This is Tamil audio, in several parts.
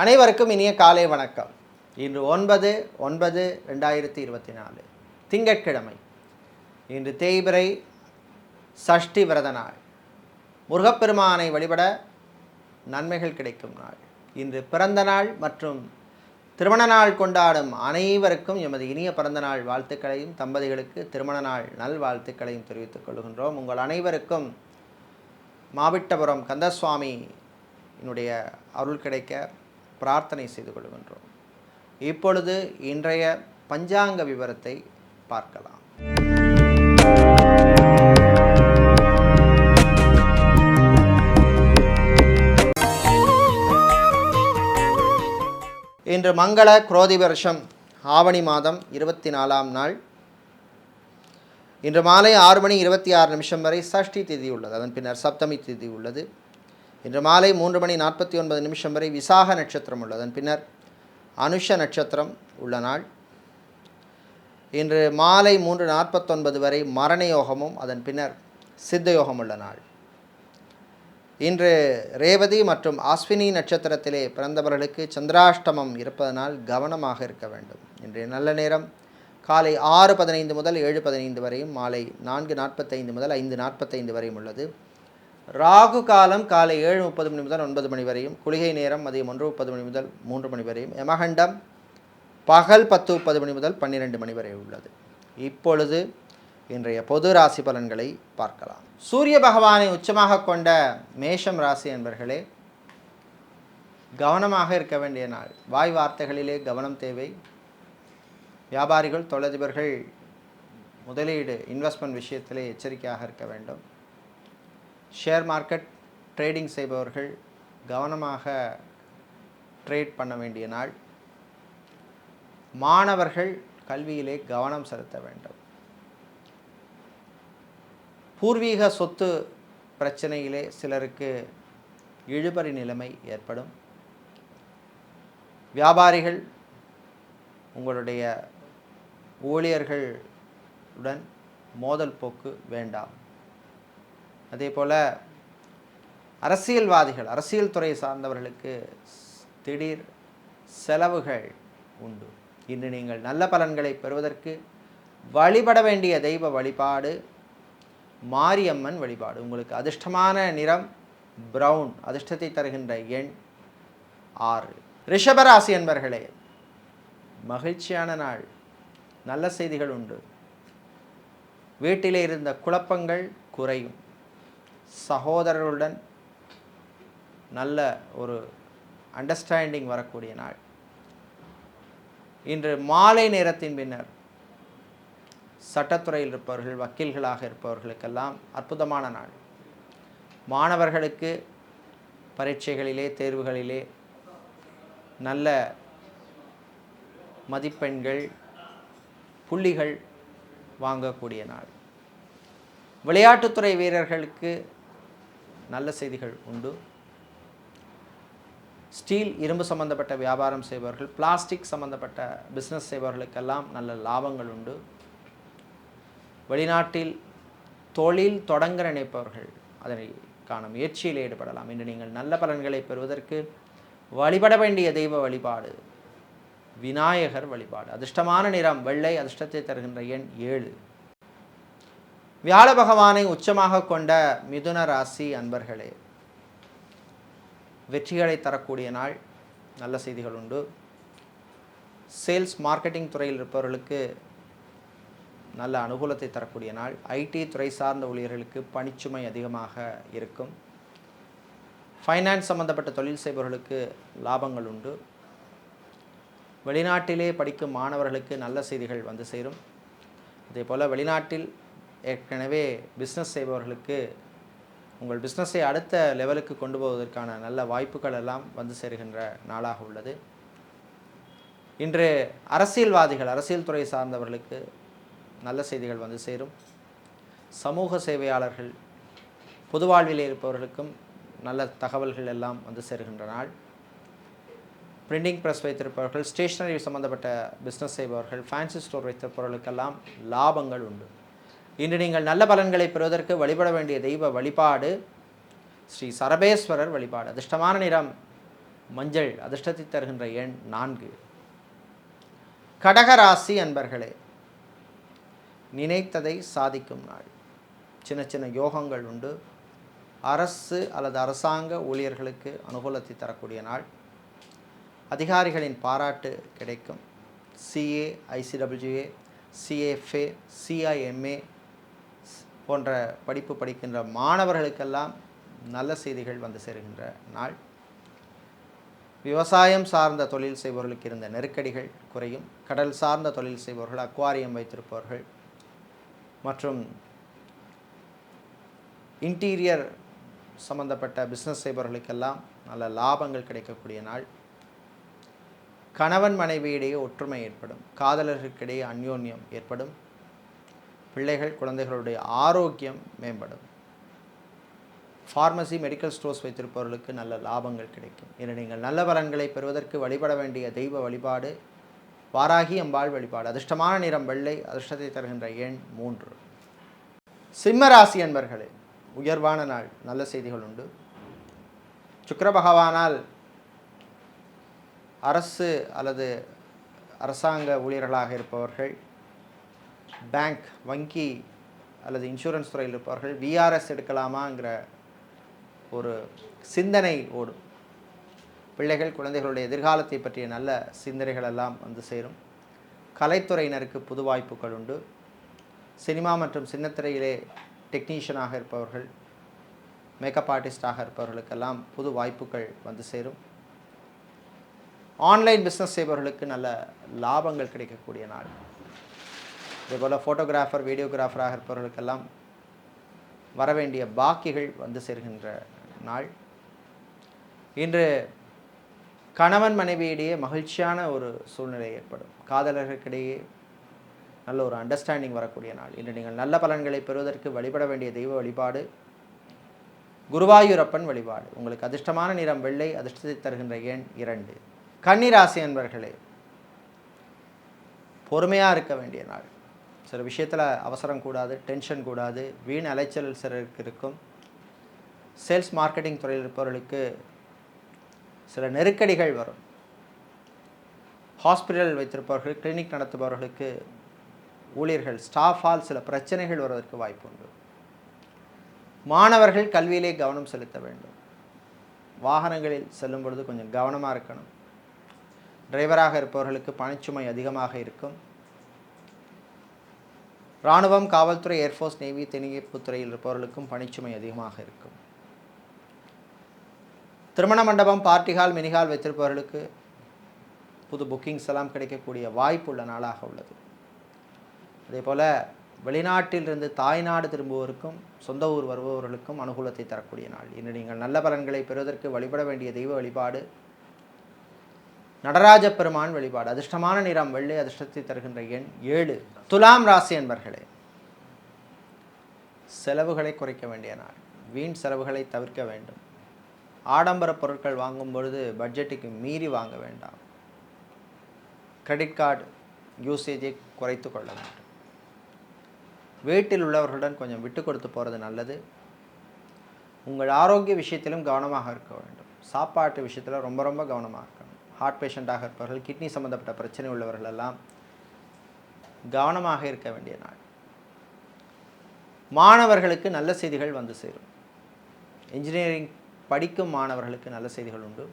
அனைவருக்கும் இனிய காலை வணக்கம். இன்று 9/9/2024 திங்கட்கிழமை. இன்று தேய்பிறை சஷ்டி விரத நாள். முருகப்பெருமானை வழிபட நன்மைகள் கிடைக்கும் நாள். இன்று பிறந்த நாள் மற்றும் திருமண நாள் கொண்டாடும் அனைவருக்கும் எமது இனிய பிறந்த நாள் வாழ்த்துக்களையும், தம்பதிகளுக்கு திருமண நாள் நல்வாழ்த்துக்களையும் தெரிவித்துக் கொள்கின்றோம். உங்கள் அனைவருக்கும் மாவிட்டபுரம் கந்தசுவாமி என்னுடைய அருள் கிடைக்க பிரார்த்தனை செய்து கொள்கின்றோம். இப்பொழுது இன்றைய பஞ்சாங்க விவரத்தை பார்க்கலாம். இன்று மங்கள குரோதி வருஷம் ஆவணி மாதம் 24ஆம் நாள். இன்று மாலை 6:26 வரை சஷ்டி திதி உள்ளது. அதன் பின்னர் சப்தமி திதி உள்ளது. இன்று மாலை 3:49 வரை விசாக நட்சத்திரம் உள்ளது. அதன் பின்னர் அனுஷ நட்சத்திரம் உள்ள நாள். இன்று மாலை 3:49 வரை மரண யோகமும் அதன் பின்னர் சித்த யோகம் உள்ள நாள். இன்று ரேவதி மற்றும் அஸ்வினி நட்சத்திரத்திலே பிறந்தவர்களுக்கு சந்திராஷ்டமம் இருப்பதனால் கவனமாக இருக்க வேண்டும். இன்றைய நல்ல நேரம் காலை 6:15 முதல் 7:15 வரையும், மாலை 4:45 முதல் 5:45 வரையும் உள்ளது. ராகு காலம் காலை 7:30 முதல் 9 மணி வரையும், குளிகை நேரம் மதியம் 1:30 முதல் 3 மணி வரையும், யமகண்டம் பகல் 10:30 முதல் 12 மணி வரை உள்ளது. இப்பொழுது இன்றைய பொது ராசி பலன்களை பார்க்கலாம். சூரிய பகவானை உச்சமாக கொண்ட மேஷம் ராசி என்பர்களே, கவனமாக இருக்க வேண்டிய நாள். வாய் வார்த்தைகளிலே கவனம் தேவை. வியாபாரிகள், தொழிலதிபர்கள், முதலீடு இன்வெஸ்ட்மெண்ட் விஷயத்திலே எச்சரிக்கையாக இருக்க வேண்டும். ஷேர் மார்க்கெட் ட்ரேடிங் செய்பவர்கள் கவனமாக ட்ரேட் பண்ண வேண்டிய நாள். மாணவர்கள் கல்வியிலே கவனம் செலுத்த வேண்டும். பூர்வீக சொத்து பிரச்சனையிலே சிலருக்கு இழுபறி நிலைமை ஏற்படும். வியாபாரிகள் உங்களுடைய ஊழியர்களுடன் மோதல் போக்கு வேண்டாம். அதே போல் அரசியல்வாதிகள், அரசியல் துறை சார்ந்தவர்களுக்கு திடீர் செலவுகள் உண்டு. இன்று நீங்கள் நல்ல பலன்களை பெறுவதற்கு வழிபட வேண்டிய தெய்வ வழிபாடு மாரியம்மன் வழிபாடு. உங்களுக்கு அதிர்ஷ்டமான நிறம் பிரவுன், அதிர்ஷ்டத்தை தருகின்ற எண் 6. ரிஷபராசி என்பர்களே, மகிழ்ச்சியான நாள். நல்ல செய்திகள் உண்டு. வீட்டிலே இருந்த குழப்பங்கள் குறையும். சகோதரர்களுடன் நல்ல ஒரு அண்டர்ஸ்டாண்டிங் வரக்கூடிய நாள். இன்று மாலை நேரத்தின் பின்னர் சட்டத்துறையில் இருப்பவர்கள், வக்கீல்களாக இருப்பவர்களுக்கெல்லாம் அற்புதமான நாள். மாணவர்களுக்கு பரீட்சைகளிலே, தேர்வுகளிலே நல்ல மதிப்பெண்கள், புள்ளிகள் வாங்கக்கூடிய நாள். விளையாட்டுத்துறை வீரர்களுக்கு நல்ல செய்திகள் உண்டு. ஸ்டீல், இரும்பு சம்பந்தப்பட்ட வியாபாரம் செய்பவர்கள், பிளாஸ்டிக் சம்பந்தப்பட்ட பிஸ்னஸ் செய்பவர்களுக்கெல்லாம் நல்ல லாபங்கள் உண்டு. வெளிநாட்டில் தொழில் தொடங்க நினைப்பவர்கள் அதற்கான முயற்சியில் ஈடுபடலாம். இன்று நீங்கள் நல்ல பலன்களை பெறுவதற்கு வழிபட வேண்டிய தெய்வ வழிபாடு விநாயகர் வழிபாடு. அதிர்ஷ்டமான நிறம் வெள்ளை, அதிர்ஷ்டத்தை தருகின்ற எண் 7. வியாழ பகவானை உச்சமாக கொண்ட மிதுன ராசி அன்பர்களே, வெற்றிகளை தரக்கூடிய நாள். நல்ல செய்திகள் உண்டு. சேல்ஸ் மார்க்கெட்டிங் துறையில் இருப்பவர்களுக்கு நல்ல அனுகூலத்தை தரக்கூடிய நாள். ஐடி துறை சார்ந்த ஊழியர்களுக்கு பணிச்சுமை அதிகமாக இருக்கும். ஃபைனான்ஸ் சம்பந்தப்பட்ட தொழில் செய்பவர்களுக்கு லாபங்கள் உண்டு. வெளிநாட்டிலே படிக்கும் மாணவர்களுக்கு நல்ல செய்திகள் வந்து சேரும். அதே போல் வெளிநாட்டில் ஏற்கனவே பிஸ்னஸ் செய்பவர்களுக்கு உங்கள் பிஸ்னஸை அடுத்த லெவலுக்கு கொண்டு போவதற்கான நல்ல வாய்ப்புகள் எல்லாம் வந்து சேருகின்ற நாளாக உள்ளது. இன்று அரசியல்வாதிகள், அரசியல் துறை சார்ந்தவர்களுக்கு நல்ல செய்திகள் வந்து சேரும். சமூக சேவையாளர்கள், பொது வாழ்விலே இருப்பவர்களுக்கும் நல்ல தகவல்கள் எல்லாம் வந்து சேருகின்ற நாள். பிரிண்டிங் ப்ரெஸ் வைத்திருப்பவர்கள், ஸ்டேஷ்னரி சம்பந்தப்பட்ட பிஸ்னஸ் செய்பவர்கள், ஃபேன்சி ஸ்டோர் வைத்திருப்பவர்களுக்கெல்லாம் லாபங்கள் உண்டு. இன்று நீங்கள் நல்ல பலன்களை பெறுவதற்கு வழிபட வேண்டிய தெய்வ வழிபாடு ஸ்ரீ சரபேஸ்வரர் வழிபாடு. அதிர்ஷ்டமான நிறம் மஞ்சள் அதிர்ஷ்டத்தை தருகின்ற எண் 4. கடகராசி அன்பர்களே, நினைத்ததை சாதிக்கும் நாள். சின்ன சின்ன யோகங்கள் உண்டு. அரசு அல்லது அரசாங்க ஊழியர்களுக்கு அனுகூலத்தை தரக்கூடிய நாள். அதிகாரிகளின் பாராட்டு கிடைக்கும். சிஏ, ஐசிடபிள்யூஏ, சிஎஃப்ஏ, சிஐஎம்ஏ போன்ற படிப்பு படிக்கின்ற மாணவர்களுக்கெல்லாம் நல்ல செய்திகள் வந்து சேருகின்ற நாள். விவசாயம் சார்ந்த தொழில் செய்பவர்களுக்கு இருந்த நெருக்கடிகள் குறையும். கடல் சார்ந்த தொழில் செய்பவர்கள், அக்வாரியம் வைத்திருப்பவர்கள் மற்றும் இன்டீரியர் சம்பந்தப்பட்ட பிஸ்னஸ் செய்பவர்களுக்கெல்லாம் நல்ல லாபங்கள் கிடைக்கக்கூடிய நாள். கணவன் மனைவியிடையே ஒற்றுமை ஏற்படும். காதலர்களுக்கிடையே அந்யோன்யம் ஏற்படும். பிள்ளைகள் குழந்தைகளுடைய ஆரோக்கியம் மேம்படும். ஃபார்மசி, மெடிக்கல் ஸ்டோர்ஸ் வைத்திருப்பவர்களுக்கு நல்ல லாபங்கள் கிடைக்கும். என நீங்கள் நல்ல பலன்களை பெறுவதற்கு வழிபட வேண்டிய தெய்வ வழிபாடு வாராகி அம்பாள் வழிபாடு. அதிர்ஷ்டமான நிறம் வெள்ளை. அதிர்ஷ்டத்தை தருகின்ற எண் 3. சிம்மராசி அன்பர்களே, உயர்வான நாள். நல்ல செய்திகள் உண்டு. சுக்கிர பகவானால் அரசு அல்லது அரசாங்க ஊழியர்களாக இருப்பவர்கள், பேங்க், வங்கி அல்லது இன்சூரன்ஸ் துறையில் இருப்பவர்கள் விஆர்எஸ் எடுக்கலாமாங்கிற ஒரு சிந்தனை ஓடும். பிள்ளைகள் குழந்தைகளுடைய எதிர்காலத்தை பற்றிய நல்ல சிந்தனைகள் எல்லாம் வந்து சேரும். கலைத்துறையினருக்கு புது வாய்ப்புகள் உண்டு. சினிமா மற்றும் சின்னத்திரையிலே டெக்னீஷியனாக இருப்பவர்கள், மேக்கப் ஆர்டிஸ்டாக இருப்பவர்களுக்கெல்லாம் புது வாய்ப்புகள் வந்து சேரும். ஆன்லைன் பிஸ்னஸ் செய்பவர்களுக்கு நல்ல லாபங்கள் கிடைக்கக்கூடிய நாள். இதேபோல் ஃபோட்டோகிராஃபர், வீடியோகிராஃபராக இருப்பவர்களுக்கெல்லாம் வரவேண்டிய பாக்கிகள் வந்து சேர்கின்ற நாள். இன்று கணவன் மனைவியிடையே மகிழ்ச்சியான ஒரு சூழ்நிலை ஏற்படும். காதலர்களுக்கிடையே நல்ல ஒரு அண்டர்ஸ்டாண்டிங் வரக்கூடிய நாள். இன்று நீங்கள் நல்ல பலன்களை பெறுவதற்கு வழிபட வேண்டிய தெய்வ வழிபாடு குருவாயூரப்பன் வழிபாடு. உங்களுக்கு அதிர்ஷ்டமான நிறம் வெள்ளை. அதிர்ஷ்டத்தை தருகின்ற எண் 2. கன்னிராசி அன்பர்களே, பொறுமையாக இருக்க வேண்டிய நாள். சில விஷயத்தில் அவசரம் கூடாது, டென்ஷன் கூடாது. வீண் அலைச்சல் சிலருக்கு இருக்கும். சேல்ஸ் மார்க்கெட்டிங் துறையில் இருப்பவர்களுக்கு சில நெருக்கடிகள் வரும். ஹாஸ்பிட்டல் வைத்திருப்பவர்கள், கிளினிக் நடத்துபவர்களுக்கு ஊழியர்கள், ஸ்டாஃபால் சில பிரச்சனைகள் வருவதற்கு வாய்ப்பு உண்டு. மாணவர்கள் கல்வியிலே கவனம் செலுத்த வேண்டும். வாகனங்களில் செல்லும் பொழுது கொஞ்சம் கவனமாக இருக்கணும். டிரைவராக இருப்பவர்களுக்கு பணிச்சுமை அதிகமாக இருக்கும். இராணுவம், காவல்துறை, ஏர்ஃபோர்ஸ், நேவி, தீயணைப்பு துறையில் இருப்பவர்களுக்கும் பணிச்சுமை அதிகமாக இருக்கும். திருமண மண்டபம், பார்ட்டி ஹால், மினிஹால் வைத்திருப்பவர்களுக்கு புது புக்கிங்ஸ் எல்லாம் கிடைக்கக்கூடிய வாய்ப்பு உள்ள நாளாக உள்ளது. அதே போல் வெளிநாட்டிலிருந்து தாய்நாடு திரும்புவோருக்கும் சொந்த ஊர் வருபவர்களுக்கும் அனுகூலத்தை தரக்கூடிய நாள். இன்று நீங்கள் நல்ல பலன்களை பெறுவதற்கு வழிபட வேண்டிய தெய்வ வழிபாடு நடராஜ பெருமான் வழிபாடு. அதிர்ஷ்டமான நிறம் வெள்ளை. அதிர்ஷ்டத்தை தருகின்ற எண் 7. துலாம் ராசி அன்பர்களே, செலவுகளை குறைக்க வேண்டிய நாள். வீண் செலவுகளை தவிர்க்க வேண்டும். ஆடம்பர பொருட்கள் வாங்கும் பொழுது பட்ஜெட்டுக்கு மீறி வாங்க வேண்டாம். கிரெடிட் கார்டு யூசேஜை குறைத்து கொள்ள வேண்டும். வீட்டில் உள்ளவர்களுடன் கொஞ்சம் விட்டு கொடுத்து போகிறது நல்லது. உங்கள் ஆரோக்கிய விஷயத்திலும் கவனமாக இருக்க வேண்டும். சாப்பாட்டு விஷயத்தில் ரொம்ப ரொம்ப கவனமாக இருக்கணும். ஹார்ட் பேஷண்ட்டாக இருப்பவர்கள், கிட்னி சம்மந்தப்பட்ட பிரச்சனை உள்ளவர்கள் எல்லாம் கவனமாக இருக்க வேண்டிய நாள். மாணவர்களுக்கு நல்ல செய்திகள் வந்து சேரும். இன்ஜினியரிங் படிக்கும் மாணவர்களுக்கு நல்ல செய்திகள் உண்டு.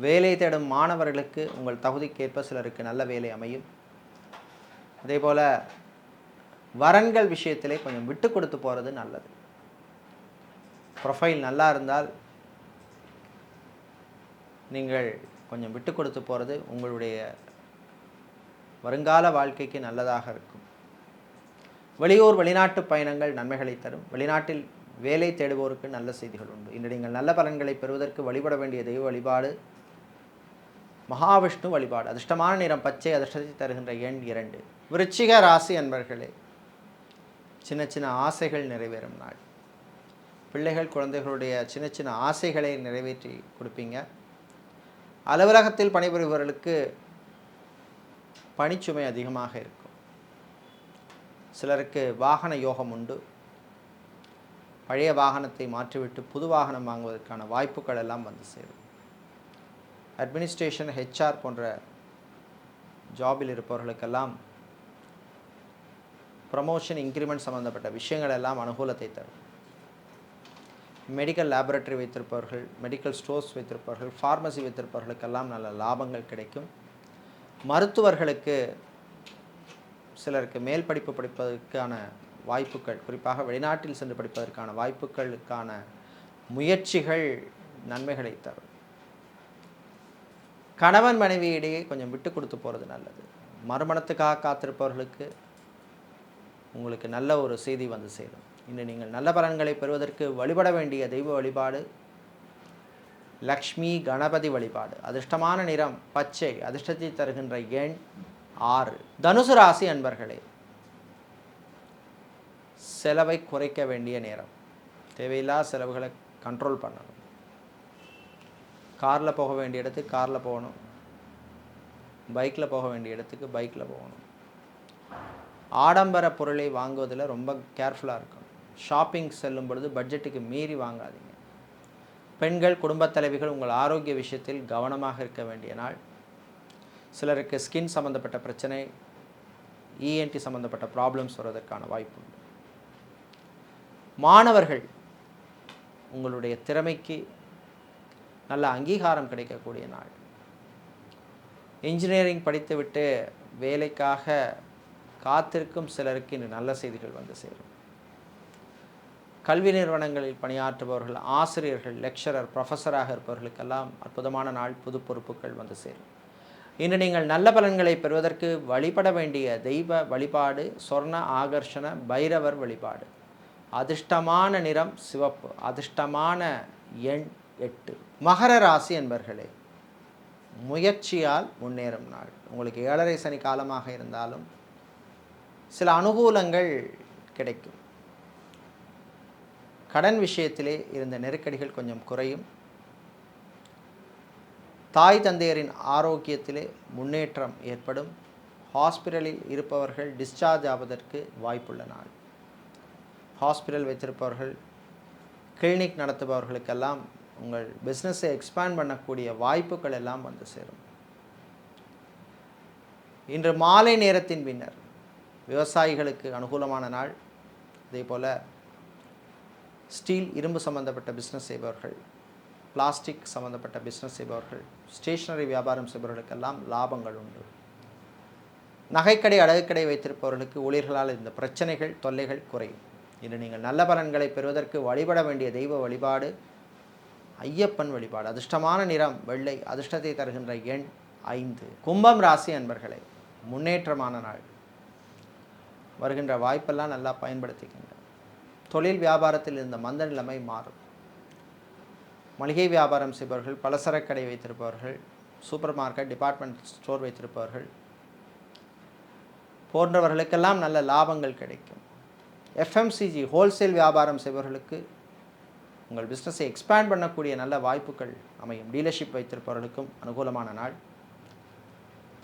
வேலை தேடும் மாணவர்களுக்கு உங்கள் தகுதிக்கேற்ப சிலருக்கு நல்ல வேலை அமையும். அதே போல் வரன்கள் விஷயத்திலே கொஞ்சம் விட்டு கொடுத்து போகிறது நல்லது. ப்ரொஃபைல் நல்லா இருந்தால் நீங்கள் கொஞ்சம் விட்டு கொடுத்து போகிறது உங்களுடைய வருங்கால வாழ்க்கைக்கு நல்லதாக இருக்கும். வெளியூர், வெளிநாட்டு பயணங்கள் நன்மைகளை தரும். வெளிநாட்டில் வேலை தேடுவோருக்கு நல்ல செய்திகள் உண்டு. இன்று நீங்கள் நல்ல பலன்களை பெறுவதற்கு வழிபட வேண்டிய தெய்வ வழிபாடு மகாவிஷ்ணு வழிபாடு. அதிர்ஷ்டமான நிறம் பச்சை. அதிர்ஷ்டத்தை தருகின்ற எண் 2. விருச்சிக ராசி அன்பர்களே, சின்ன சின்ன ஆசைகள் நிறைவேறும் நாள். பிள்ளைகள் குழந்தைகளுடைய சின்ன சின்ன ஆசைகளை நிறைவேற்றி கொடுப்பீங்க. அலுவலகத்தில் பணிபுரிபவர்களுக்கு பணிச்சுமை அதிகமாக இருக்கும். சிலருக்கு வாகன யோகம் உண்டு. பழைய வாகனத்தை மாற்றிவிட்டு புது வாகனம் வாங்குவதற்கான வாய்ப்புகள் எல்லாம் வந்து சேரும். அட்மினிஸ்ட்ரேஷன், ஹெச்ஆர் போன்ற ஜாபில் இருப்பவர்களுக்கெல்லாம் ப்ரமோஷன், இன்க்ரிமெண்ட் சம்பந்தப்பட்ட விஷயங்கள் எல்லாம் அனுகூலத்தை தரும். மெடிக்கல் லேபரட்டரி வைத்திருப்பவர்கள், மெடிக்கல் ஸ்டோர்ஸ் வைத்திருப்பவர்கள், ஃபார்மசி வைத்திருப்பவர்களுக்கெல்லாம் நல்ல லாபங்கள் கிடைக்கும். மருத்துவர்களுக்கு சிலருக்கு மேல் படிப்பு படிப்பதற்கான வாய்ப்புகள், குறிப்பாக வெளிநாட்டில் சென்று படிப்பதற்கான வாய்ப்புகளுக்கான முயற்சிகள் நன்மைகளை தரும். கணவன் மனைவியிடையே கொஞ்சம் விட்டு கொடுத்து போகிறது நல்லது. மறுமணத்துக்காக காத்திருப்பவர்களுக்கு உங்களுக்கு நல்ல ஒரு செய்தி வந்து சேரும். இன்று நீங்கள் நல்ல பலன்களை பெறுவதற்கு வழிபட வேண்டிய தெய்வ வழிபாடு லக்ஷ்மி கணபதி வழிபாடு. அதிர்ஷ்டமான நிறம் பச்சை. அதிர்ஷ்டத்தை தருகின்ற எண் 6. தனுசு ராசி அன்பர்களே, செலவை குறைக்க வேண்டிய நேரம். தேவையில்லாத செலவுகளை கண்ட்ரோல் பண்ணணும். காரில் போக வேண்டிய இடத்துக்கு காரில் போகணும், பைக்கில் போக வேண்டிய இடத்துக்கு பைக்கில் போகணும். ஆடம்பர பொருளை வாங்குவதில் ரொம்ப கேர்ஃபுல்லாக இருக்கணும். ஷாப்பிங் செல்லும் பொழுது பட்ஜெட்டுக்கு மீறி வாங்காதீங்க. பெண்கள், குடும்பத் தலைவிகள் உங்கள் ஆரோக்கிய விஷயத்தில் கவனமாக இருக்க வேண்டிய நாள். சிலருக்கு ஸ்கின் சம்மந்தப்பட்ட பிரச்சனை, இஎன்டி சம்மந்தப்பட்ட ப்ராப்ளம்ஸ் வருவதற்கான வாய்ப்பு உண்டு. மாணவர்கள், உங்களுடைய திறமைக்கு நல்ல அங்கீகாரம் கிடைக்கக்கூடிய நாள். இன்ஜினியரிங் படித்துவிட்டு வேலைக்காக காத்திருக்கும் சிலருக்கு இன்று நல்ல செய்திகள் வந்து சேரும். கல்வி நிறுவனங்களில் பணியாற்றுபவர்கள், ஆசிரியர்கள், லெக்சரர், ப்ரொஃபஸராக இருப்பவர்களுக்கெல்லாம் அற்புதமான நாள். புது பொறுப்புகள் வந்து சேரும். இன்று நீங்கள் நல்ல பலன்களை பெறுவதற்கு வழிபட வேண்டிய தெய்வ வழிபாடு சொர்ண ஆகர்ஷண பைரவர் வழிபாடு. அதிர்ஷ்டமான நிறம் சிவப்பு. அதிர்ஷ்டமான எண் 8. மகர ராசி என்பர்களே, முயற்சியால் முன்னேறும் நாள். உங்களுக்கு 7.5 சனி காலமாக இருந்தாலும் சில அனுகூலங்கள் கிடைக்கும். கடன் விஷயத்திலே இருந்த நெருக்கடிகள் கொஞ்சம் குறையும். தாய் தந்தையரின் ஆரோக்கியத்திலே முன்னேற்றம் ஏற்படும். ஹாஸ்பிட்டலில் இருப்பவர்கள் டிஸ்சார்ஜ் ஆவதற்கு வாய்ப்புள்ள நாள். ஹாஸ்பிட்டல் வைத்திருப்பவர்கள், கிளினிக் நடத்துபவர்களுக்கெல்லாம் உங்கள் பிஸ்னஸை எக்ஸ்பேண்ட் பண்ணக்கூடிய வாய்ப்புகள் எல்லாம் வந்து சேரும். இன்று மாலை நேரத்தின் பின்னர் விவசாயிகளுக்கு அனுகூலமான நாள். அதேபோல் ஸ்டீல், இரும்பு சம்பந்தப்பட்ட பிஸ்னஸ் செய்பவர்கள், பிளாஸ்டிக் சம்பந்தப்பட்ட பிஸ்னஸ் செய்பவர்கள், ஸ்டேஷனரி வியாபாரம் செய்பவர்களுக்கெல்லாம் லாபங்கள் உண்டு. நகைக்கடை, அழகுக்கடை வைத்திருப்பவர்களுக்கு ஊழியர்களால் இந்த பிரச்சனைகள், தொல்லைகள் குறையும். இன்று நீங்கள் நல்ல பலன்களை பெறுவதற்கு வழிபட வேண்டிய தெய்வ வழிபாடு ஐயப்பன் வழிபாடு. அதிர்ஷ்டமான நிறம் வெள்ளை. அதிர்ஷ்டத்தை தருகின்ற எண் 5. கும்பம் ராசி அன்பர்களே, முன்னேற்றமான நாள். வருகின்ற வாய்ப்பெல்லாம் நல்லா பயன்படுத்திக்கங்க. தொழில் வியாபாரத்தில் இருந்த மந்த நிலைமை மாறும். மளிகை வியாபாரம் செய்பவர்கள், பலசரக்கடை வைத்திருப்பவர்கள், சூப்பர் மார்க்கெட், டிபார்ட்மெண்ட் ஸ்டோர் வைத்திருப்பவர்கள் போன்றவர்களுக்கெல்லாம் நல்ல லாபங்கள் கிடைக்கும். எஃப்எம்சிஜி, ஹோல்சேல் வியாபாரம் செய்பவர்களுக்கு உங்கள் பிஸ்னஸை எக்ஸ்பேண்ட் பண்ணக்கூடிய நல்ல வாய்ப்புகள் அமையும். டீலர்ஷிப் வைத்திருப்பவர்களுக்கும் அனுகூலமான நாள்.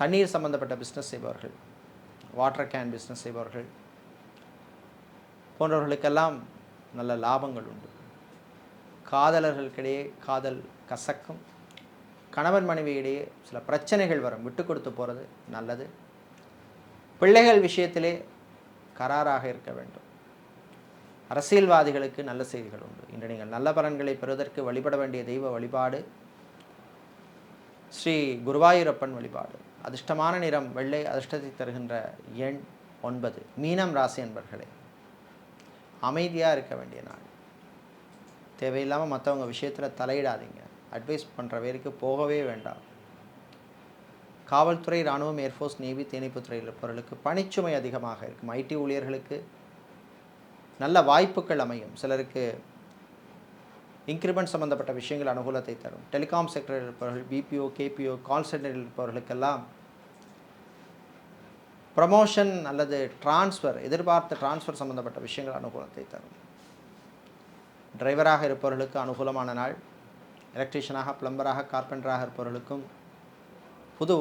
தண்ணீர் சம்பந்தப்பட்ட பிஸ்னஸ் செய்பவர்கள், வாட்டர் கேன் பிஸ்னஸ் செய்பவர்கள் போன்றவர்களுக்கெல்லாம் நல்ல லாபங்கள் உண்டு. காதலர்களுக்கிடையே காதல் கசக்கும். கணவன் மனைவியிடையே சில பிரச்சனைகள் வரும். விட்டு கொடுத்து போகிறது நல்லது. பிள்ளைகள் விஷயத்திலே கராராக இருக்க வேண்டும். அரசியல்வாதிகளுக்கு நல்ல செய்திகள் உண்டு. இன்று நீங்கள் நல்ல பலன்களை பெறுவதற்கு வழிபட வேண்டிய தெய்வ வழிபாடு ஸ்ரீ குருவாயூரப்பன் வழிபாடு. அதிர்ஷ்டமான நிறம் வெள்ளை. அதிர்ஷ்டத்தை தருகின்ற எண் 9. மீனம் ராசி என்பர்களே, அமைதியாக இருக்க வேண்டிய நாள். தேவையில்லாமல் மற்றவங்க விஷயத்தில் தலையிடாதீங்க. அட்வைஸ் பண்ணுற வேலைக்கு போகவே வேண்டாம். காவல்துறை, இராணுவம், ஏர்ஃபோர்ஸ், நேவி, தேனீப்புத்துறையில் இருப்பவர்களுக்கு பணிச்சுமை அதிகமாக இருக்கும். ஐடி ஊழியர்களுக்கு நல்ல வாய்ப்புகள் அமையும். சிலருக்கு இன்க்ரிமெண்ட் சம்பந்தப்பட்ட விஷயங்கள் அனுகூலத்தை தரும். டெலிகாம் செக்டரில் இருப்பவர்கள், பிபிஓ, கேபிஓ, கால் சென்டரில் இருப்பவர்களுக்கெல்லாம் ப்ரமோஷன் அல்லது டிரான்ஸ்ஃபர், எதிர்பார்த்த டிரான்ஸ்ஃபர் சம்பந்தப்பட்ட விஷயங்கள் அனுகூலத்தை தரும். டிரைவராக இருப்பவர்களுக்கு அனுகூலமான நாள். எலக்ட்ரீஷியனாக, பிளம்பராக, கார்பெண்டராக இருப்பவர்களுக்கும் புது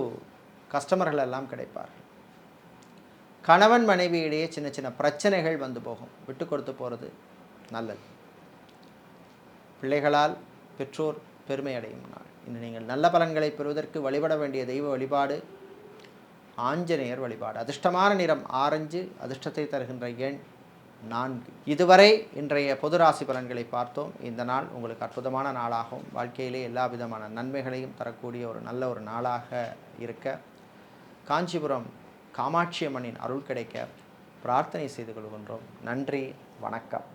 கஸ்டமர்கள் எல்லாம் கிடைப்பார்கள். கணவன் மனைவி இடையே சின்ன சின்ன பிரச்சனைகள் வந்து போகும். விட்டு கொடுத்து போகிறது நல்லது. பிள்ளைகளால் பெற்றோர் பெருமை அடையும் நாள். இன்று நீங்கள் நல்ல பலன்களை பெறுவதற்கு வழிபட வேண்டிய தெய்வ வழிபாடு ஆஞ்சநேயர் வழிபாடு. அதிர்ஷ்டமான நிறம் ஆரஞ்சு, அதிர்ஷ்டத்தை தருகின்ற எண் 4. இதுவரை இன்றைய பொது ராசி பலன்களை பார்த்தோம். இந்த நாள் உங்களுக்கு அற்புதமான நாளாகவும் வாழ்க்கையிலே எல்லா விதமான நன்மைகளையும் தரக்கூடிய ஒரு நல்ல ஒரு நாளாக இருக்க காஞ்சிபுரம் காமாட்சி அம்மனின் அருள் கிடைக்க பிரார்த்தனை செய்து கொள்கின்றோம். நன்றி, வணக்கம்.